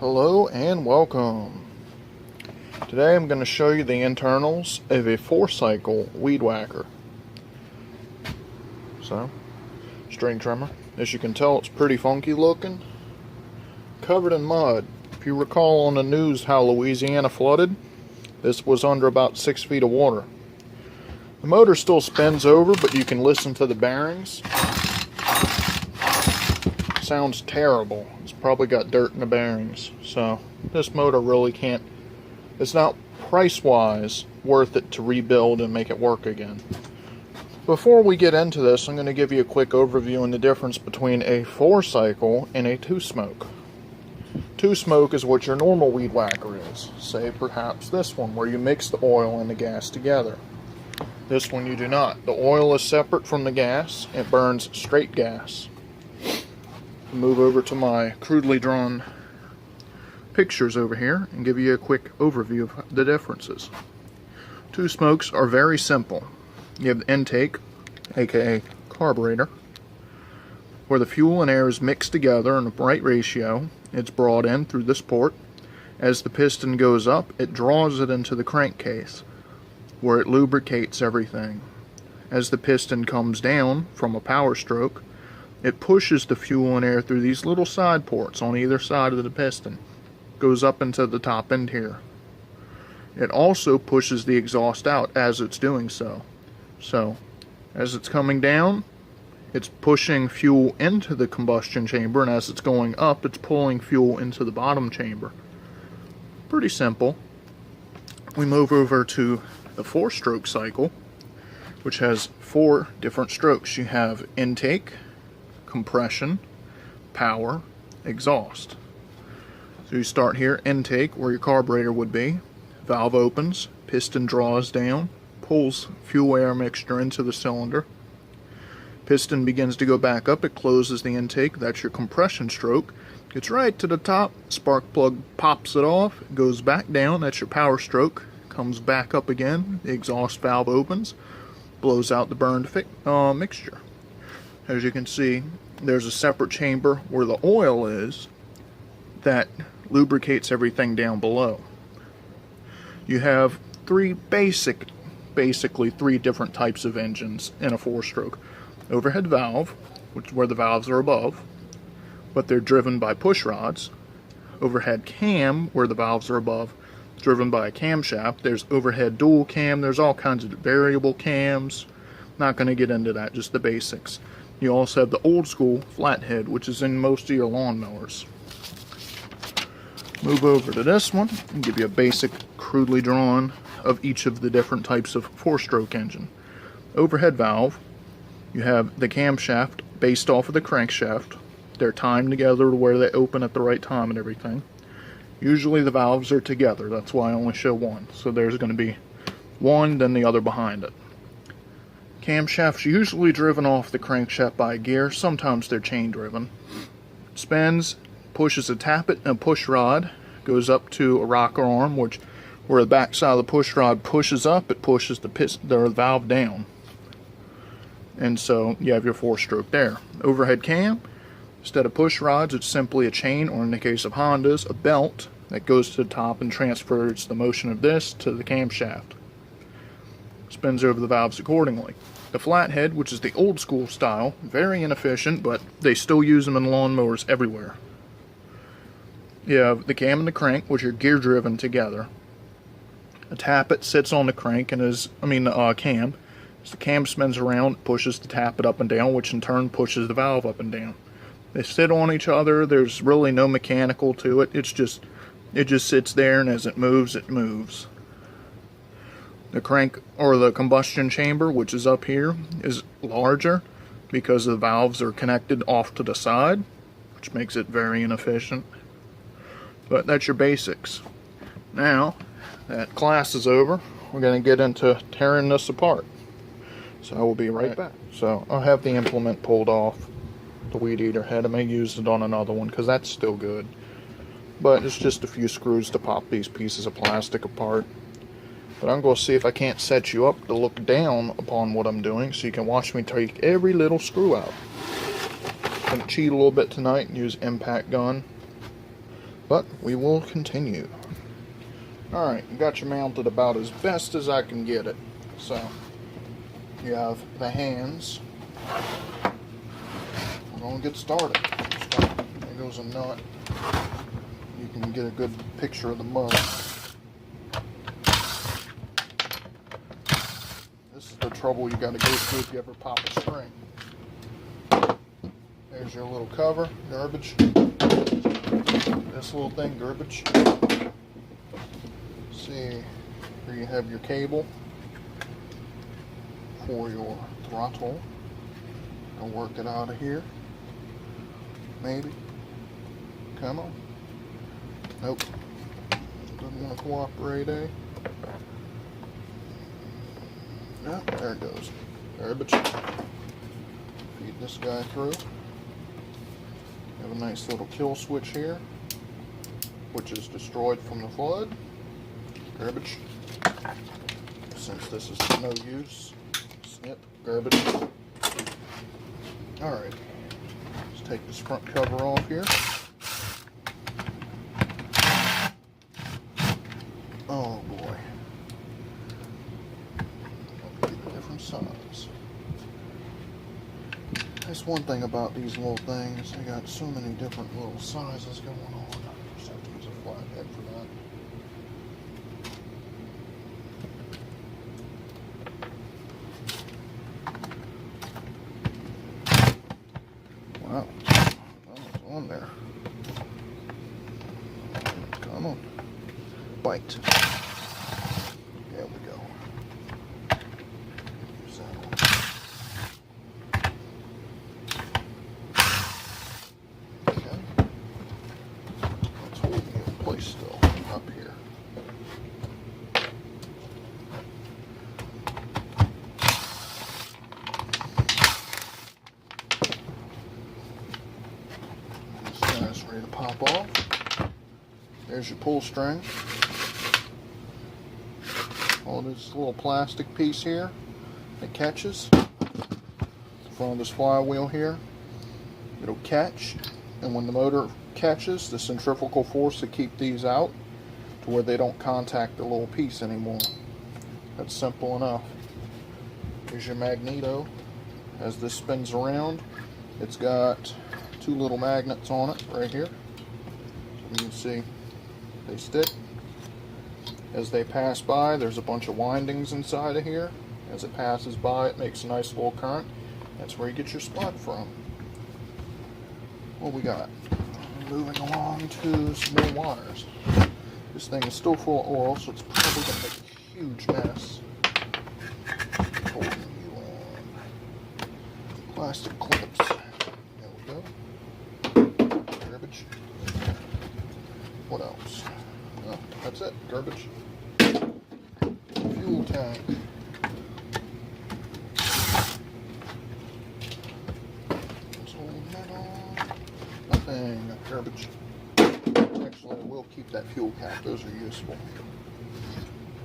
Hello and welcome. Today I'm going to show you the internals of a 4-cycle weed whacker. So, string trimmer. As you can tell, it's pretty funky looking. Covered in mud. If you recall on the news how Louisiana flooded, this was under about 6 feet of water. The motor still spins over, but you can listen to the bearings. Sounds terrible. It's probably got dirt in the bearings. So this motor really can't, it's not price-wise worth it to rebuild and make it work again. Before we get into this, I'm going to give you a quick overview on the difference between a 4-cycle and a 2-smoke. 2-smoke is what your normal weed whacker is. Say perhaps this one, where you mix the oil and the gas together. This one you do not. The oil is separate from the gas. It burns straight gas. Move over to my crudely drawn pictures over here and give you a quick overview of the differences. 2-smokes are very simple. You have the intake, aka carburetor, where the fuel and air is mixed together in the right ratio. It's brought in through this port. As the piston goes up, it draws it into the crankcase, where it lubricates everything. As the piston comes down from a power stroke, it pushes the fuel and air through these little side ports on either side of the piston. Goes up into the top end here. It also pushes the exhaust out as it's doing so. So, as it's coming down, it's pushing fuel into the combustion chamber, and as it's going up, it's pulling fuel into the bottom chamber. Pretty simple. We move over to the 4-stroke cycle, which has 4 different strokes. You have intake, compression, power, exhaust. So you start here, intake, where your carburetor would be. Valve opens, piston draws down, pulls fuel air mixture into the cylinder. Piston begins to go back up, it closes the intake. That's your compression stroke. Gets right to the top, spark plug pops it off, it goes back down. That's your power stroke. Comes back up again, the exhaust valve opens, blows out the burned mixture. As you can see, there's a separate chamber where the oil is that lubricates everything down below. You have basically three different types of engines in a 4-stroke. Overhead valve, where the valves are above, but they're driven by push rods. Overhead cam, where the valves are above, driven by a camshaft. There's overhead dual cam. There's all kinds of variable cams. Not going to get into that, just the basics. You also have the old school flathead, which is in most of your lawnmowers. Move over to this one and give you a basic, crudely drawn of each of the different types of 4-stroke engine. Overhead valve, you have the camshaft based off of the crankshaft. They're timed together to where they open at the right time and everything. Usually the valves are together, that's why I only show one. So there's going to be one, then the other behind it. Camshafts usually driven off the crankshaft by a gear, sometimes they're chain driven. Spins, pushes a tappet and a push rod, goes up to a rocker arm, where the back side of the push rod pushes up, it pushes the valve down. And so you have your 4-stroke there. Overhead cam, instead of push rods, it's simply a chain, or in the case of Hondas, a belt that goes to the top and transfers the motion of this to the camshaft. Spins over the valves accordingly. The flathead, which is the old school style, very inefficient, but they still use them in lawnmowers everywhere. You have the cam and the crank, which are gear driven together. A tappet sits on the crank and cam. As the cam spins around, pushes the tappet up and down, which in turn pushes the valve up and down. They sit on each other. There's really no mechanical to it. It just sits there, and as it moves, it moves. The crank, or the combustion chamber, which is up here, is larger because the valves are connected off to the side, which makes it very inefficient. But that's your basics. Now that class is over, we're going to get into tearing this apart. So I will be right back. So I'll have the implement pulled off the weed eater head. I may use it on another one because that's still good. But it's just a few screws to pop these pieces of plastic apart. But I'm going to see if I can't set you up to look down upon what I'm doing so you can watch me take every little screw out. I'm going to cheat a little bit tonight and use impact gun. but we will continue. Alright, got you mounted about as best as I can get it. So, you have the hands. We're going to get started. There goes a nut. You can get a good picture of the mud. This is the trouble you got to go through if you ever pop a spring. There's your little cover, garbage. This little thing, garbage. See, here you have your cable for your throttle. I'll work it out of here. Maybe. Come on. Nope. Doesn't want to cooperate, eh? No, there it goes. Garbage. Feed this guy through. Have a nice little kill switch here, which is destroyed from the flood. Garbage. Since this is no use, snip, garbage. Alright, let's take this front cover off here. Oh boy. I'll get a different size. That's one thing about these little things, they got so many different little sizes going on. I just have to use a flat head for that. Wow, that was on there. Come on. Bite. There we go. Use that one. Okay. Let's hold it in place still up here. Ready to pop off. There's your pull string. Oh, this little plastic piece here that catches the front of this flywheel here. It'll catch, and when the motor catches, the centrifugal force to keep these out to where they don't contact the little piece anymore. That's simple enough. Here's your Magneto. As this spins around, it's got two little magnets on it right here. You can see they stick. As they pass by, there's a bunch of windings inside of here. As it passes by, it makes a nice little current. That's where you get your spark from. What we got? Moving along to some more wires. This thing is still full of oil, so it's probably going to make a huge mess. Holding you on plastic clips. There we go. Garbage. What else? Oh, that's it. Garbage. Fuel tank. Just holding that on. Nothing. Garbage. Actually, I will keep that fuel cap. Those are useful.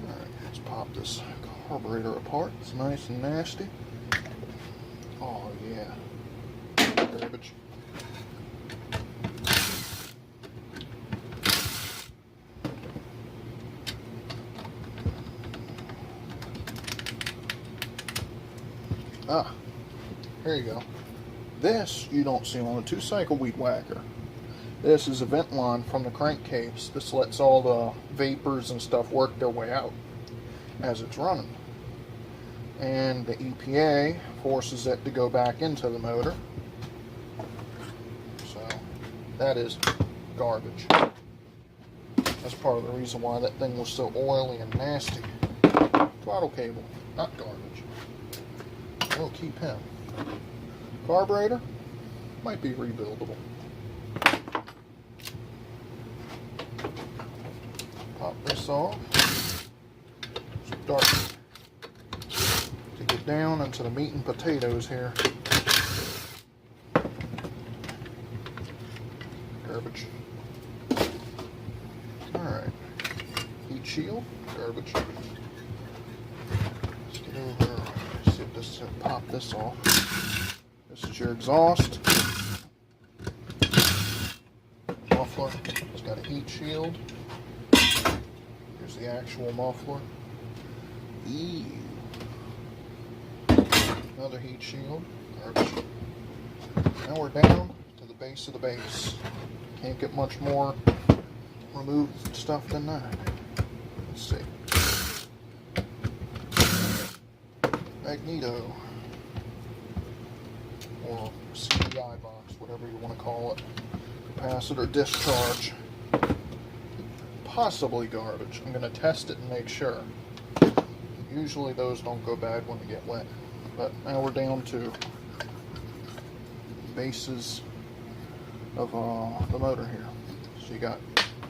Alright, let's pop this carburetor apart. It's nice and nasty. Oh, yeah. Garbage. Ah, here you go. This you don't see on a two-cycle weed whacker. This is a vent line from the crankcase. This lets all the vapors and stuff work their way out as it's running. And the EPA forces it to go back into the motor. So that is garbage. That's part of the reason why that thing was so oily and nasty. Throttle cable, not garbage. We'll keep him. Carburetor might be rebuildable. Pop this off. Start to get down into the meat and potatoes here. Garbage. Alright. Heat shield. Garbage. Let's get over. See if this will pop this off. This is your exhaust. Off muffler. It's got a heat shield. Here's the actual muffler. Ew. Another heat shield. Garbage. Now we're down to the base of the base. Can't get much more removed stuff than that. Let's see. Magneto. Or CDI box, whatever you want to call it. Capacitor discharge. Possibly garbage. I'm going to test it and make sure. Usually those don't go bad when they get wet. But now we're down to bases of the motor here. So you got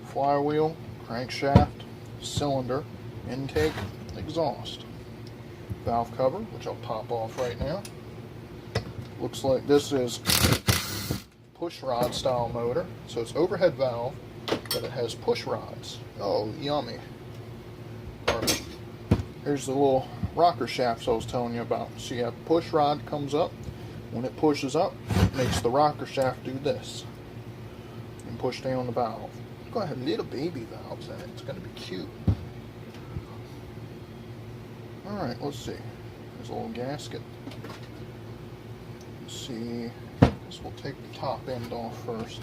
flywheel, crankshaft, cylinder, intake, exhaust. Valve cover, which I'll pop off right now. Looks like this is push rod style motor. So it's overhead valve, but it has push rods. Oh, yummy. Here's the little rocker shafts I was telling you about. So you have push rod comes up. When it pushes up, it makes the rocker shaft do this. And push down the valve. It's going to have little baby valves in it. It's going to be cute. Alright, let's see. There's a little gasket. Let's see. I guess we'll take the top end off first.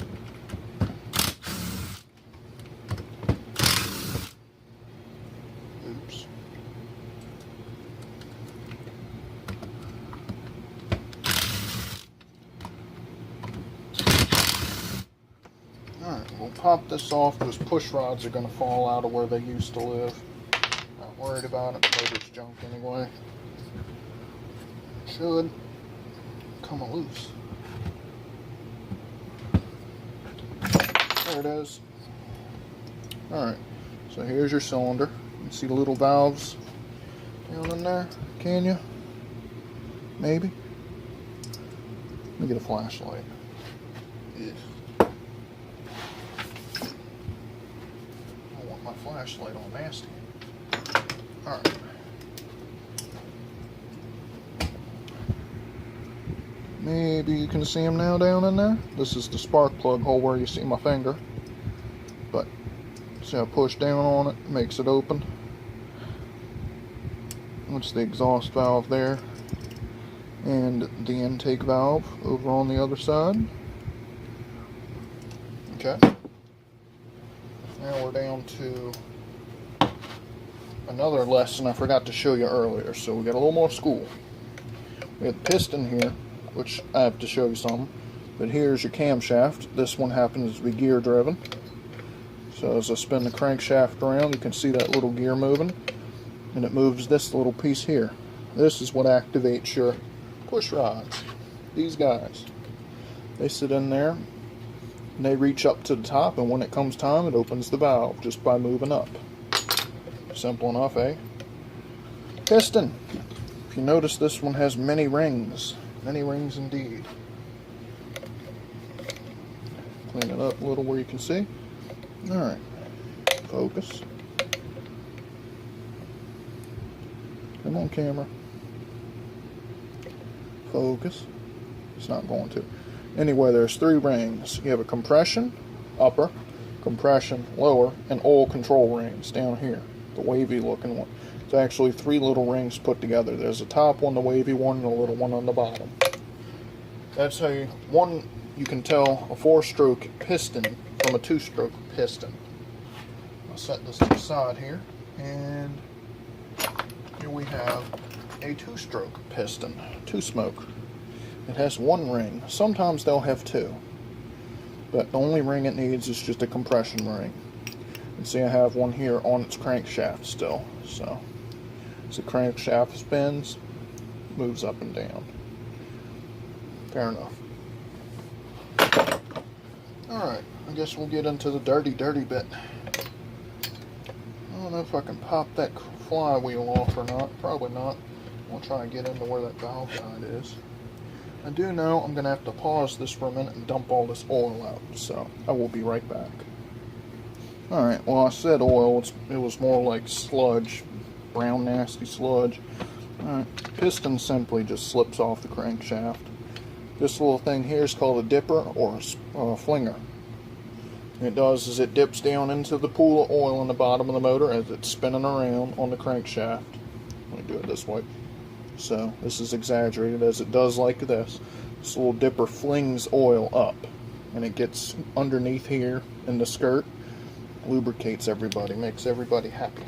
Oops. Alright, we'll pop this off. Those push rods are going to fall out of where they used to live. Not worried about it. Motor's junk anyway. Should come loose. There it is. Alright, so here's your cylinder. You can see the little valves down in there. Can you? Maybe. Let me get a flashlight. Ugh. I want my flashlight all nasty. Alright. Maybe you can see them now down in there. This is the spark plug hole where you see my finger. But see, I push down on it, makes it open. That's the exhaust valve there. And the intake valve over on the other side. Okay. Now we're down to another lesson I forgot to show you earlier. So we got a little more school. We have the piston here, which I have to show you some. But here's your camshaft. This one happens to be gear driven. So as I spin the crankshaft around, you can see that little gear moving. And it moves this little piece here. This is what activates your push rods. These guys. They sit in there and they reach up to the top, and when it comes time, it opens the valve just by moving up. Simple enough, eh? Piston. If you notice, this one has many rings. Many rings indeed. Clean it up a little where you can see. Alright. Focus. Come on, camera. Focus. It's not going to. Anyway, there's 3 rings. You have a compression, upper, compression, lower, and oil control rings down here. The wavy looking one. It's actually 3 little rings put together. There's a top one, the wavy one, and a little one on the bottom. That's how you can tell a 4-stroke piston from a 2-stroke piston. I'll set this to the side here, and here we have a 2-stroke piston, 2-smoke. It has 1 ring. Sometimes they'll have 2, but the only ring it needs is just a compression ring. And see, I have one here on its crankshaft still. So as the crankshaft spins, moves up and down. Fair enough. Alright, I guess we'll get into the dirty bit. I don't know if I can pop that flywheel off or not. Probably not. I'll try and get into where that valve guide is. I do know I'm going to have to pause this for a minute and dump all this oil out. So I will be right back. Alright, well, I said oil. It was more like sludge. Brown, nasty sludge. Alright, piston simply just slips off the crankshaft. This little thing here is called a dipper or a flinger. it does is it dips down into the pool of oil in the bottom of the motor as it's spinning around on the crankshaft. Let me do it this way. So this is exaggerated as it does like this. This little dipper flings oil up and it gets underneath here in the skirt, lubricates everybody, makes everybody happy.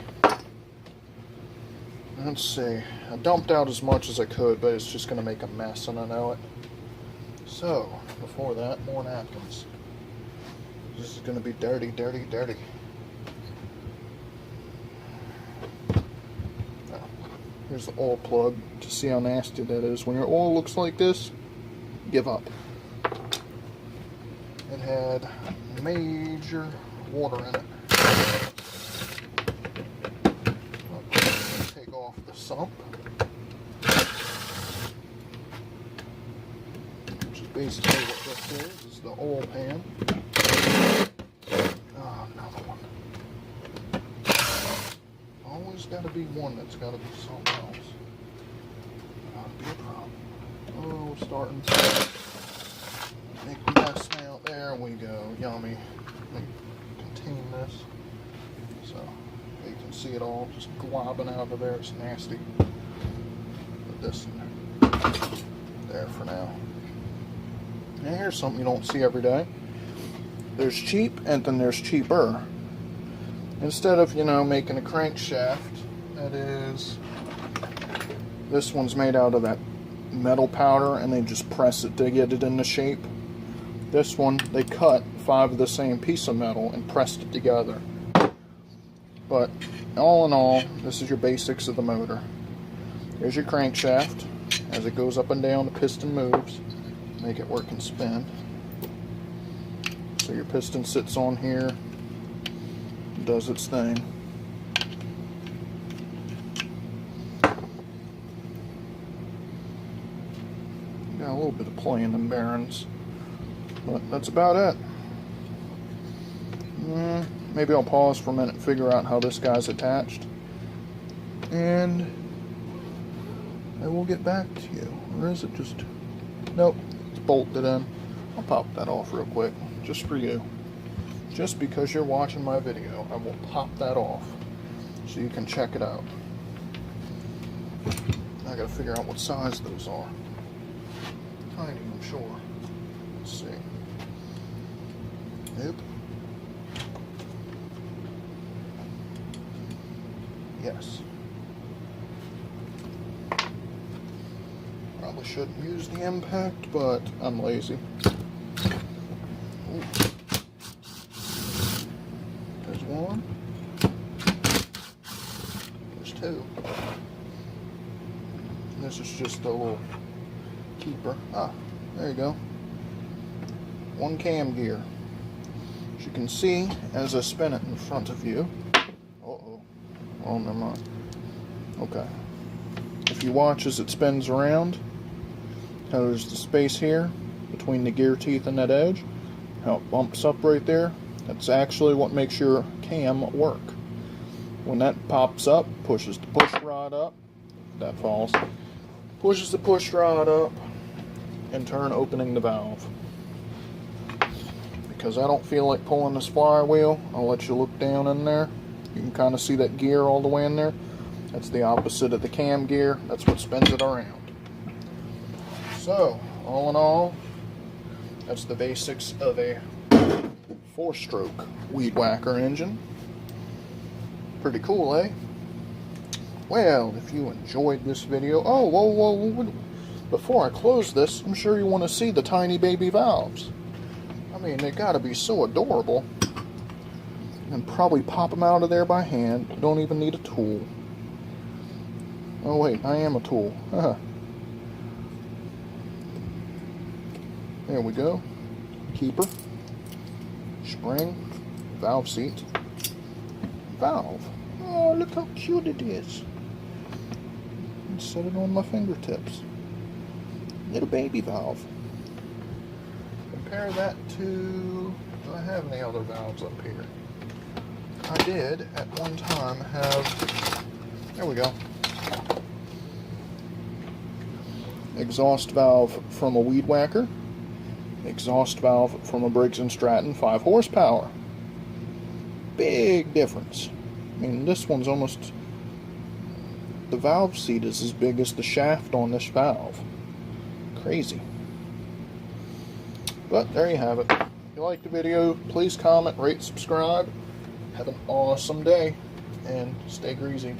Let's see, I dumped out as much as I could, but it's just going to make a mess and I know it. So, before that, more napkins. This is going to be dirty, dirty, dirty. Here's the oil plug to see how nasty that is. When your oil looks like this, give up. It had major water in it. Take off the sump, which is basically what this is the oil pan. Oh, another one. Always got to be one that's got to be something else. Got to be a problem. Oh, we're starting to make a mess now. There we go. Yummy. Let me contain this. So you can see it all just globbing out of there. It's nasty. Put this in there for now. Now here's something you don't see every day. There's cheap and then there's cheaper. Instead of, making a crankshaft, that is, this one's made out of that metal powder and they just press it to get it in the shape. This one, they cut 5 of the same piece of metal and pressed it together. But all in all, this is your basics of the motor. Here's your crankshaft. As it goes up and down, the piston moves. Make it work and spin. So your piston sits on here, does its thing. Got a little bit of play in the bearings, but that's about it. Maybe I'll pause for a minute and figure out how this guy's attached, and I will get back to you. Or is it just... Nope, it's bolted in. I'll pop that off real quick, just for you. Just because you're watching my video, I will pop that off so you can check it out. I gotta figure out what size those are. Tiny, I'm sure. Let's see. Nope. Yes. Probably shouldn't use the impact, but I'm lazy. Ooh. There's one. There's two. This is just a little keeper. Ah, there you go. One cam gear. As you can see, as I spin it in front of you. Uh-oh. Oh, never mind. Okay. If you watch as it spins around, how there's the space here between the gear teeth and that edge, how it bumps up right there, that's actually what makes your cam work. When that pops up, pushes the push rod up, that falls, pushes the push rod up, in turn opening the valve. Because I don't feel like pulling this flywheel, I'll let you look down in there. You can kind of see that gear all the way in there. That's the opposite of the cam gear. That's what spins it around. So, all in all, that's the basics of a 4-stroke weed whacker engine. Pretty cool, eh? Well, if you enjoyed this video... Oh, whoa. Before I close this, I'm sure you want to see the tiny baby valves. I mean, they gotta be so adorable. And probably pop them out of there by hand. Don't even need a tool. Oh wait, I am a tool. There we go. Keeper. Spring. Valve seat. Valve. Oh, look how cute it is. And set it on my fingertips. Little baby valve. Compare that to... Do I have any other valves up here? I did, at one time, have... There we go. Exhaust valve from a weed whacker. Exhaust valve from a Briggs & Stratton 5 horsepower. big difference. I mean, this one's almost, the valve seat is as big as the shaft on this valve. Crazy. But there you have it. If you liked the video, please comment, rate, subscribe. Have an awesome day, and stay greasy.